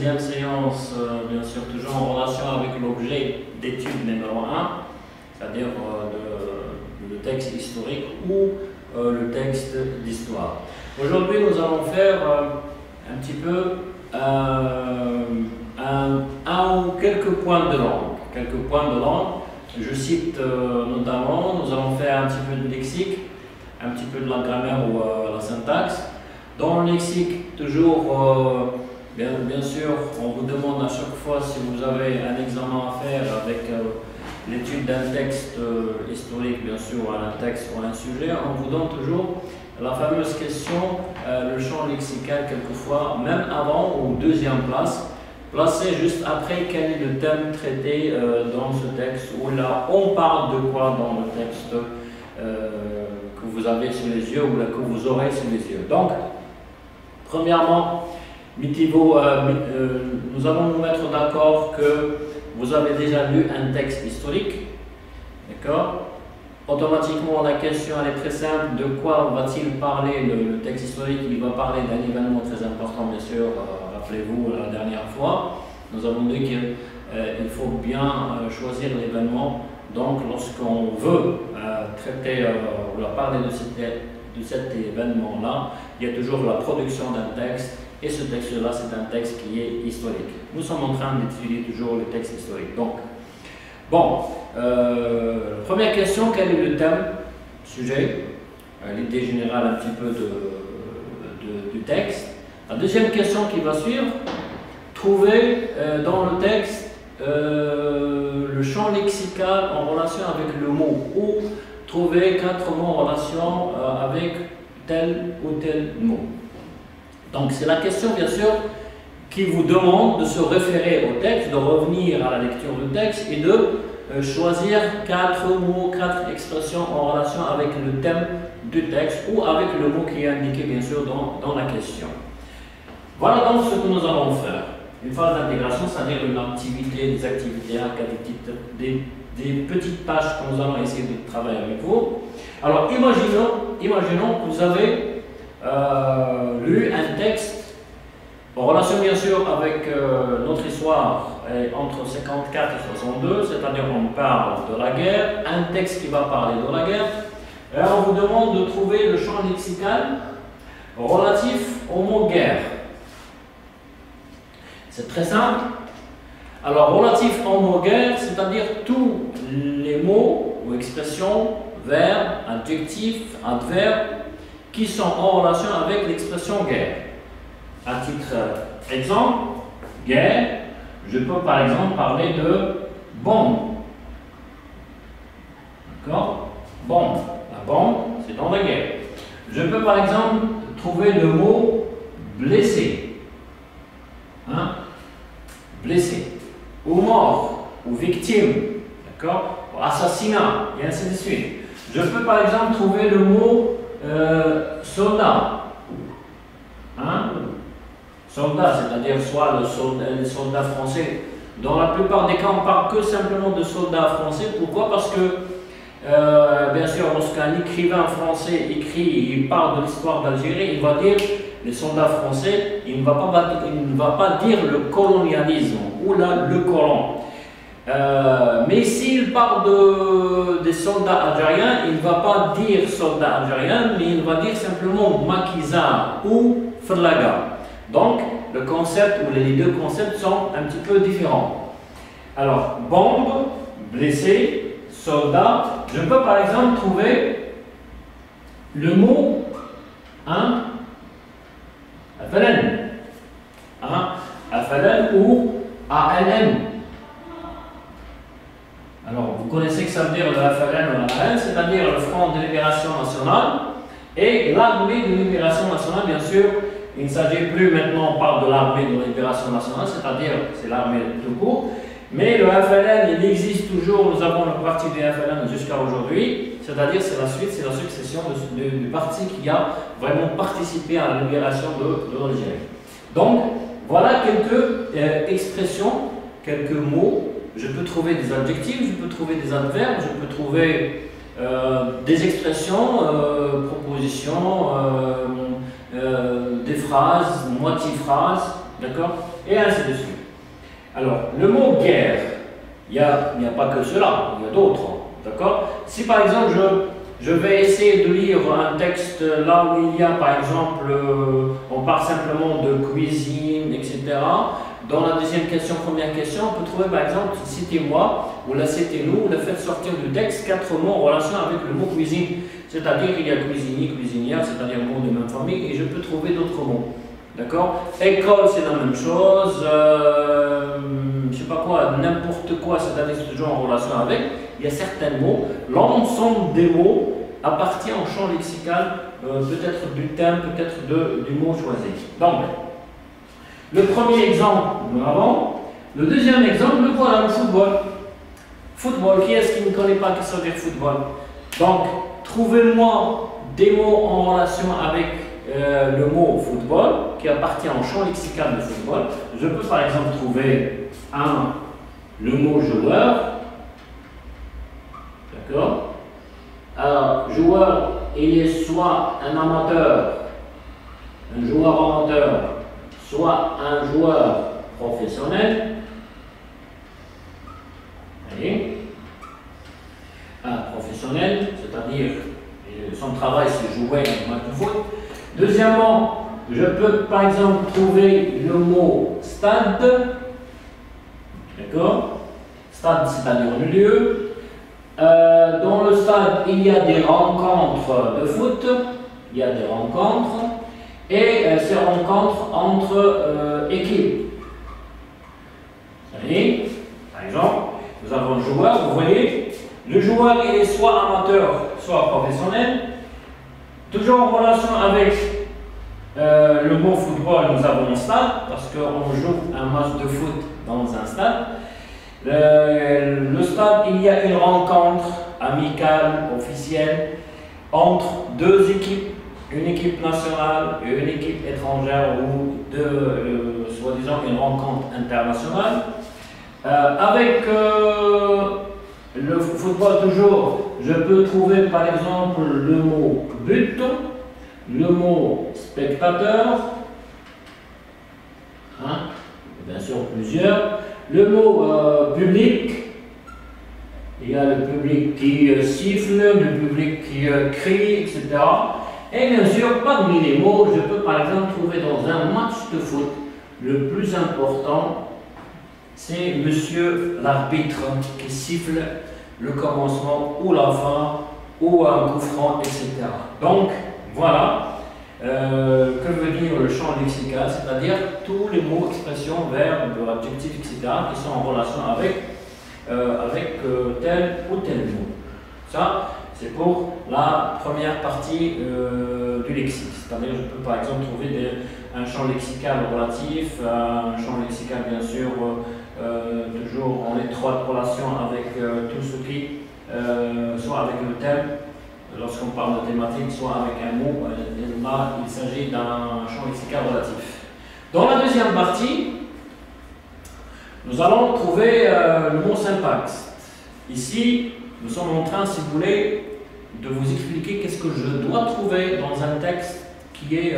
16e séance, bien sûr, toujours en relation avec l'objet d'étude numéro 1, c'est-à-dire le texte historique ou le texte d'histoire. Aujourd'hui, nous allons faire un petit peu un ou quelques points de langue. Je cite notamment, nous allons faire un petit peu de lexique, un petit peu de la grammaire ou la syntaxe. Dans le lexique, toujours, bien sûr, on vous demande à chaque fois si vous avez un examen à faire avec l'étude d'un texte historique, bien sûr, ou un texte ou un sujet, on vous donne toujours la fameuse question, le champ lexical quelquefois, même avant ou deuxième place, placé juste après quel est le thème traité dans ce texte, ou là on parle de quoi dans le texte que vous avez sous les yeux ou là, que vous aurez sous les yeux. Donc, premièrement, nous allons nous mettre d'accord que vous avez déjà lu un texte historique, d'accord? Automatiquement, la question elle est très simple, de quoi va-t-il parler le texte historique? Il va parler d'un événement très important, bien sûr, rappelez-vous la dernière fois, nous avons dit qu'il faut bien choisir l'événement, donc lorsqu'on veut traiter ou parler de cet événement-là, il y a toujours la production d'un texte, et ce texte-là, c'est un texte qui est historique. Nous sommes en train d'étudier toujours le texte historique. Donc, bon, première question, quel est le thème, sujet, l'idée générale un petit peu du texte. La deuxième question qui va suivre, trouver dans le texte le champ lexical en relation avec le mot, ou trouver 4 mots en relation avec tel ou tel mot. Donc c'est la question bien sûr qui vous demande de se référer au texte, de revenir à la lecture du texte et de choisir 4 mots, 4 expressions en relation avec le thème du texte ou avec le mot qui est indiqué bien sûr dans la question. Voilà donc ce que nous allons faire. Une phase d'intégration, c'est-à-dire une activité, des activités, des petites tâches que nous allons essayer de travailler avec vous. Alors imaginons que vous avez lu un texte en relation bien sûr avec notre histoire entre 54 et 62, c'est-à-dire on parle de la guerre, un texte qui va parler de la guerre, et on vous demande de trouver le champ lexical relatif au mot guerre. C'est très simple. Alors relatif au mot guerre, c'est-à-dire tous les mots ou expressions, verbes, adjectifs, adverbes, qui sont en relation avec l'expression guerre. À titre exemple, guerre, je peux par exemple parler de bombe. D'accord? Bombe. La bombe, c'est dans la guerre. Je peux par exemple trouver le mot blessé. Hein? Blessé. Ou mort, ou victime. D'accord? Ou assassinat, et ainsi de suite. Je peux par exemple trouver le mot soldat. Hein? Soldat, c'est-à-dire soit les soldats français. Dans la plupart des cas, on parle que simplement de soldats français. Pourquoi? Parce que, bien sûr, lorsqu'un écrivain français écrit, il parle de l'histoire d'Algérie, il va dire les soldats français, il ne va pas dire le colonialisme ou là, le colon. Mais s'il parle des soldats algériens, il ne va pas dire soldats algériens, mais il va dire simplement maquisard ou frlaga. Donc, le concept ou les deux concepts sont un petit peu différents. Alors, bombe, blessé, soldat. Je peux par exemple trouver le mot Afalen. Afalen ou ALN. Alors, vous connaissez que ça veut dire le FLN ou l'ALN, c'est-à-dire le Front de Libération Nationale et l'Armée de Libération Nationale, bien sûr. Il ne s'agit plus maintenant, on parle de l'Armée de Libération Nationale, c'est-à-dire c'est l'armée tout court. Mais le FLN, il existe toujours, nous avons le parti du FLN jusqu'à aujourd'hui, c'est-à-dire c'est la succession du parti qui a vraiment participé à la libération de l'Algérie. Donc, voilà quelques expressions, quelques mots. Je peux trouver des adjectifs, je peux trouver des adverbes, je peux trouver des expressions, propositions, des phrases, moitié-phrases, d'accord? Et ainsi de suite. Alors, le mot guerre, il n'y a pas que cela, il y a d'autres, d'accord? Si par exemple je vais essayer de lire un texte là où il y a par exemple, on parle simplement de cuisine, etc. Dans la deuxième question, première question, on peut trouver par exemple citez-moi, ou la citez-nous, ou la faites sortir du texte 4 mots en relation avec le mot cuisine. C'est-à-dire qu'il y a cuisinier, cuisinière, c'est-à-dire mots de même famille, et je peux trouver d'autres mots. D'accord? École, c'est la même chose. Je sais pas quoi, n'importe quoi, c'est-à-dire toujours en relation avec. Il y a certains mots. L'ensemble des mots appartient au champ lexical, peut-être du thème, peut-être du mot choisi. Donc, le premier exemple, nous l'avons. Le deuxième exemple, le voilà, le football. Football, qui est-ce qui ne connaît pas ce que ça veut dire football? Donc, trouvez-moi des mots en relation avec le mot football, qui appartient au champ lexical de football. Je peux par exemple trouver le mot joueur. D'accord? Alors, joueur, il est soit un amateur, un joueur amateur, soit un joueur professionnel. Voyez? Un professionnel, c'est-à-dire son travail c'est jouer un match de foot. Deuxièmement, je peux par exemple trouver le mot stade. D'accord? Stade, c'est-à-dire le lieu. Dans le stade, il y a des rencontres de foot. Il y a des rencontres. Et ces rencontres entre équipes. Vous voyez? Par exemple, nous avons un joueur, vous voyez, le joueur il est soit amateur, soit professionnel. Toujours en relation avec le mot football, nous avons un stade, parce qu'on joue un match de foot dans un stade. Le stade, il y a une rencontre amicale, officielle, entre deux équipes, une équipe nationale et une équipe étrangère, ou soi-disant une rencontre internationale. Avec le football toujours, je peux trouver par exemple le mot but, le mot spectateur, bien sûr plusieurs, le mot public, il y a le public qui siffle, le public qui crie, etc. Et bien sûr, parmi les mots, je peux par exemple trouver dans un match de foot, le plus important, c'est monsieur l'arbitre qui siffle le commencement ou la fin, ou un coup franc, etc. Donc, voilà que veut dire le champ lexical, c'est-à-dire tous les mots, expressions, verbes, adjectifs, etc. qui sont en relation avec tel ou tel mot. Ça, c'est pour la première partie du lexique. C'est-à-dire, je peux par exemple trouver un champ lexical relatif, un champ lexical bien sûr toujours en étroite relation avec tout ce qui, soit avec le thème, lorsqu'on parle de thématique, soit avec un mot. Là, il s'agit d'un champ lexical relatif. Dans la deuxième partie, nous allons trouver le mot syntaxe. Ici, nous sommes en train, si vous voulez, de vous expliquer qu'est-ce que je dois trouver dans un texte qui est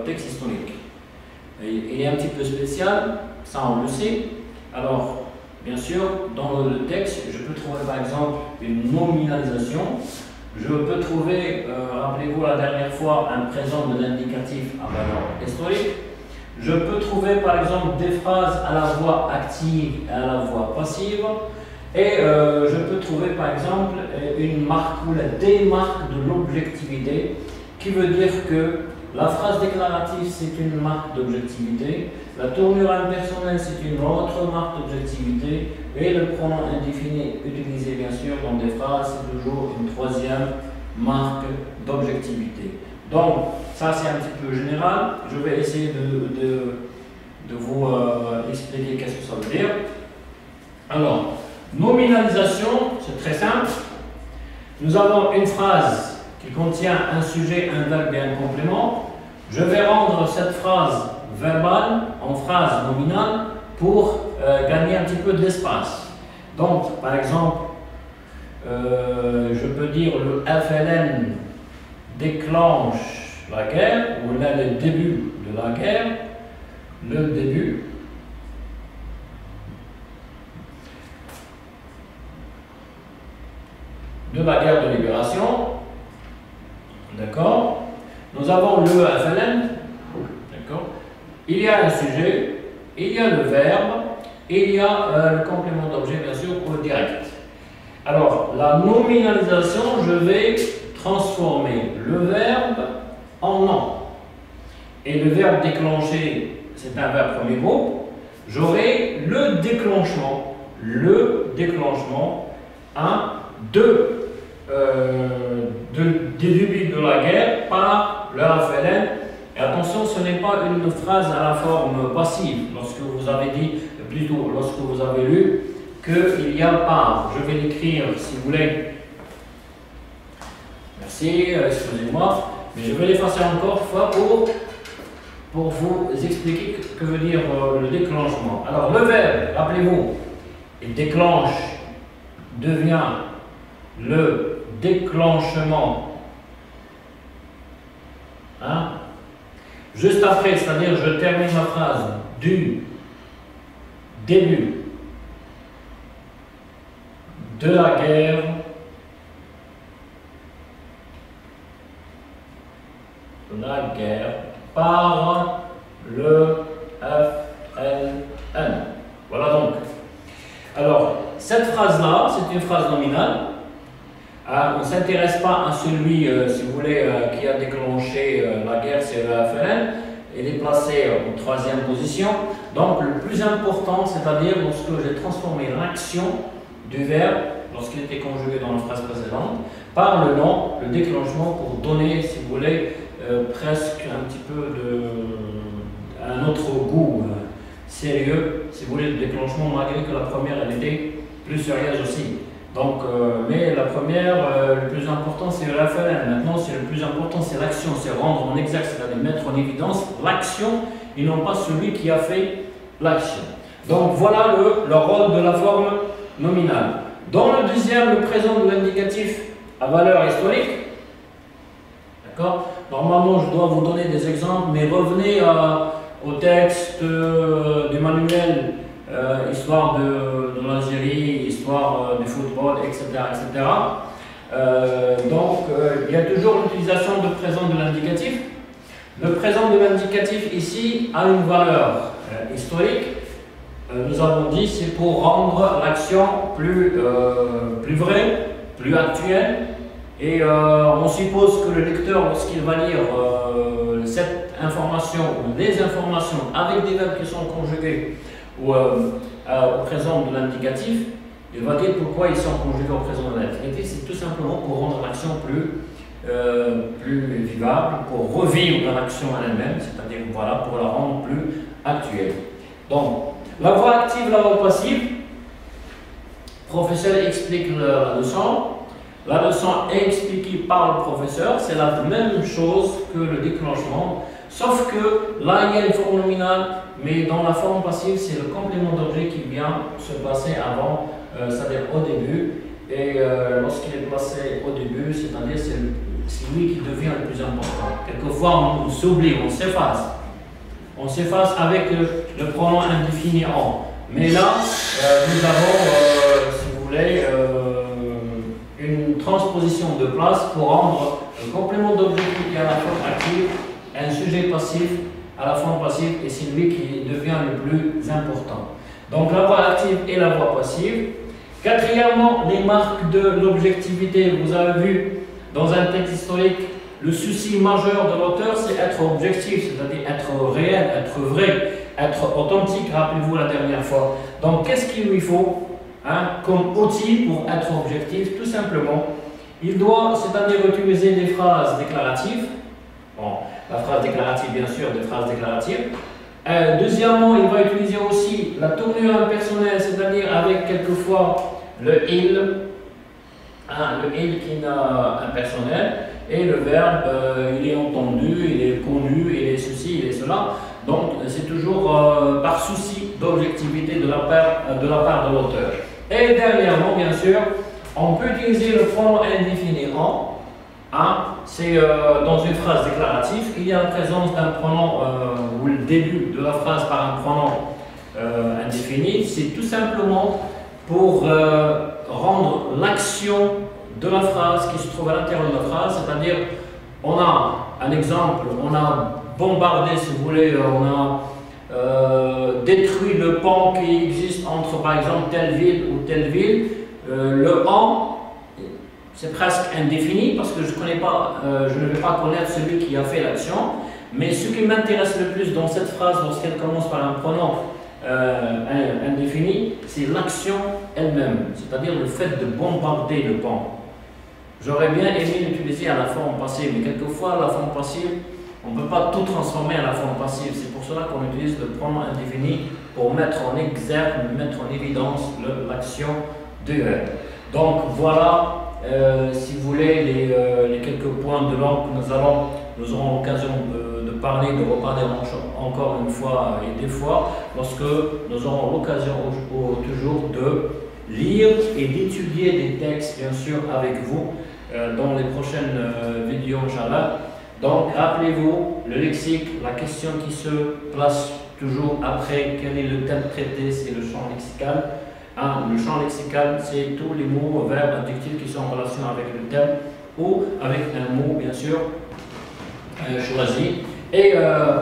texte historique. Il est un petit peu spécial, ça on le sait. Alors, bien sûr, dans le texte, je peux trouver par exemple une nominalisation. Je peux trouver, rappelez-vous la dernière fois, un présent de l'indicatif à valeur historique. Je peux trouver par exemple des phrases à la voix active et à la voix passive. Et je peux trouver par exemple une marque ou des marques de l'objectivité, qui veut dire que la phrase déclarative c'est une marque d'objectivité, la tournure impersonnelle c'est une autre marque d'objectivité, et le pronom indéfini utilisé bien sûr dans des phrases c'est toujours une troisième marque d'objectivité. Donc ça c'est un petit peu général, je vais essayer de vous expliquer qu'est-ce que ça veut dire. Alors, nominalisation, c'est très simple. Nous avons une phrase qui contient un sujet, un verbe et un complément. Je vais rendre cette phrase verbale en phrase nominale pour gagner un petit peu d'espace. Donc, par exemple, je peux dire le FLN déclenche la guerre, ou là le début de la guerre. le début de la guerre de libération. D'accord? Nous avons le FLN. D'accord? Il y a un sujet, il y a le verbe, et il y a le complément d'objet, bien sûr, au direct. Alors, la nominalisation, je vais transformer le verbe en nom. Et le verbe déclencher, c'est un verbe premier groupe. J'aurai le déclenchement des débuts de la guerre par le FLN. Et attention, ce n'est pas une phrase à la forme passive. Lorsque vous avez dit, plutôt lorsque vous avez lu qu'il y a par. Je vais l'écrire si vous voulez. Merci, excusez-moi. Mais je vais l'effacer encore une fois pour vous expliquer ce que veut dire le déclenchement. Alors, le verbe, rappelez-vous, il déclenche, devient le déclenchement. Hein? Juste après, c'est-à-dire je termine ma phrase du début de la guerre par le FLN. Voilà donc. Alors, cette phrase-là, c'est une phrase nominale. On ne s'intéresse pas à celui, si vous voulez, qui a déclenché la guerre, c'est le FLN. Il est placé en troisième position. Donc, le plus important, c'est-à-dire lorsque j'ai transformé l'action du verbe, lorsqu'il était conjugué dans la phrase précédente, par le nom, le déclenchement, pour donner, si vous voulez, presque un petit peu un autre goût sérieux, si vous voulez, le déclenchement, malgré que la première, elle était plus sérieuse aussi. Donc, mais la première, le plus important, c'est le FLN. Maintenant, le plus important, c'est l'action, c'est rendre en exact, c'est-à-dire mettre en évidence l'action et non pas celui qui a fait l'action. Donc, voilà le rôle de la forme nominale. Dans le deuxième, le présent de l'indicatif à valeur historique. D'accord? Normalement, je dois vous donner des exemples, mais revenez au texte du manuel. Histoire de l'Algérie, histoire du football, etc. etc. Il y a toujours l'utilisation de présent de l'indicatif. Le présent de l'indicatif ici a une valeur historique. Nous avons dit c'est pour rendre l'action plus vraie, plus actuelle. Et on suppose que le lecteur, lorsqu'il va lire cette information ou les informations avec des verbes qui sont conjugués ou au présent de l'indicatif, il va dire pourquoi ils sont conjugués au présent de l'indicatif. C'est tout simplement pour rendre l'action plus vivable, pour revivre l'action elle-même, c'est-à-dire voilà, pour la rendre plus actuelle. Donc, la voix active, la voix passive, le professeur explique la leçon. La leçon est expliquée par le professeur, c'est la même chose que le déclenchement, sauf que là il y a une forme nominale, mais dans la forme passive, c'est le complément d'objet qui vient se placer avant, c'est-à-dire au début, et lorsqu'il est placé au début, c'est-à-dire c'est lui qui devient le plus important. Quelquefois on s'oublie, on s'efface avec le pronom indéfini en. Mais là, nous avons, si vous voulez, une transposition de place pour rendre le complément d'objet qui est à la forme active un sujet passif à la forme passive et c'est lui qui devient le plus important. Donc la voix active et la voix passive. Quatrièmement, les marques de l'objectivité. Vous avez vu dans un texte historique, le souci majeur de l'auteur, c'est être objectif, c'est-à-dire être réel, être vrai, être authentique, rappelez-vous la dernière fois. Donc qu'est-ce qu'il lui faut comme outil pour être objectif? Tout simplement, il doit, c'est-à-dire utiliser des phrases déclaratives. Bon, la phrase déclarative, bien sûr, des phrases déclaratives. Deuxièmement, il va utiliser aussi la tournure impersonnelle, c'est-à-dire avec quelquefois le il qui n'a impersonnel, et le verbe, il est entendu, il est connu, il est ceci, il est cela. Donc, c'est toujours par souci d'objectivité de la part de l'auteur. Et dernièrement, bien sûr, on peut utiliser le pronom indéfini en. C'est dans une phrase déclarative, il y a la présence d'un pronom ou le début de la phrase par un pronom indéfini, c'est tout simplement pour rendre l'action de la phrase qui se trouve à l'intérieur de la phrase, c'est-à-dire on a un exemple, on a bombardé, si vous voulez, on a détruit le pont qui existe entre par exemple telle ville ou telle ville. Le en, c'est presque indéfini parce que je ne vais pas connaître celui qui a fait l'action, mais ce qui m'intéresse le plus dans cette phrase, lorsqu'elle commence par un pronom indéfini, c'est l'action elle-même, c'est-à-dire le fait de bombarder le pont. J'aurais bien aimé l'utiliser à la forme passive, mais quelquefois la forme passive, on ne peut pas tout transformer à la forme passive. C'est pour cela qu'on utilise le pronom indéfini pour mettre en exergue, mettre en évidence l'action de elle. Donc voilà, si vous voulez, les quelques points de langue que nous aurons l'occasion de parler, de reparler encore une fois et des fois, lorsque nous aurons l'occasion toujours de lire et d'étudier des textes, bien sûr, avec vous dans les prochaines vidéos, Inch'Allah. Donc, rappelez-vous, le lexique, la question qui se place toujours après, quel est le thème traité, c'est le champ lexical. Le champ lexical, c'est tous les mots, verbes, adjectifs qui sont en relation avec le thème ou avec un mot, bien sûr, choisi. Et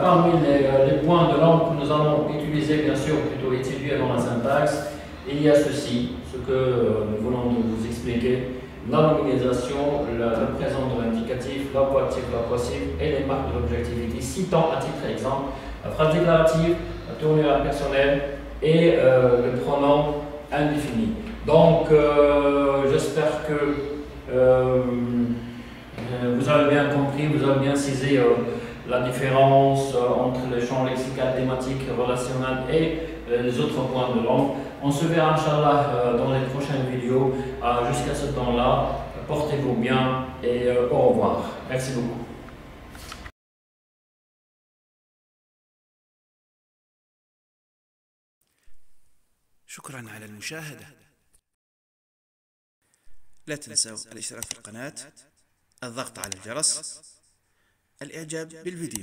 parmi les points de langue que nous allons utiliser, bien sûr, plutôt étudier dans la syntaxe, il y a ceci, ce que nous voulons vous expliquer: la nominalisation, le présent de l'indicatif, l'appointif, la passive et les marques de l'objectivité, citant à titre d'exemple la phrase déclarative, la tournure impersonnelle et le pronom indéfini. Donc, j'espère que vous avez bien compris, vous avez bien saisi la différence entre le champ lexical, thématique, relationnel et les autres points de langue. On se verra, Inch'Allah, dans les prochaines vidéos. Jusqu'à ce temps-là, portez-vous bien et au revoir. Merci beaucoup. شكرا على المشاهدة. لا تنسوا الاشتراك في القناة، الضغط على الجرس، الإعجاب بالفيديو.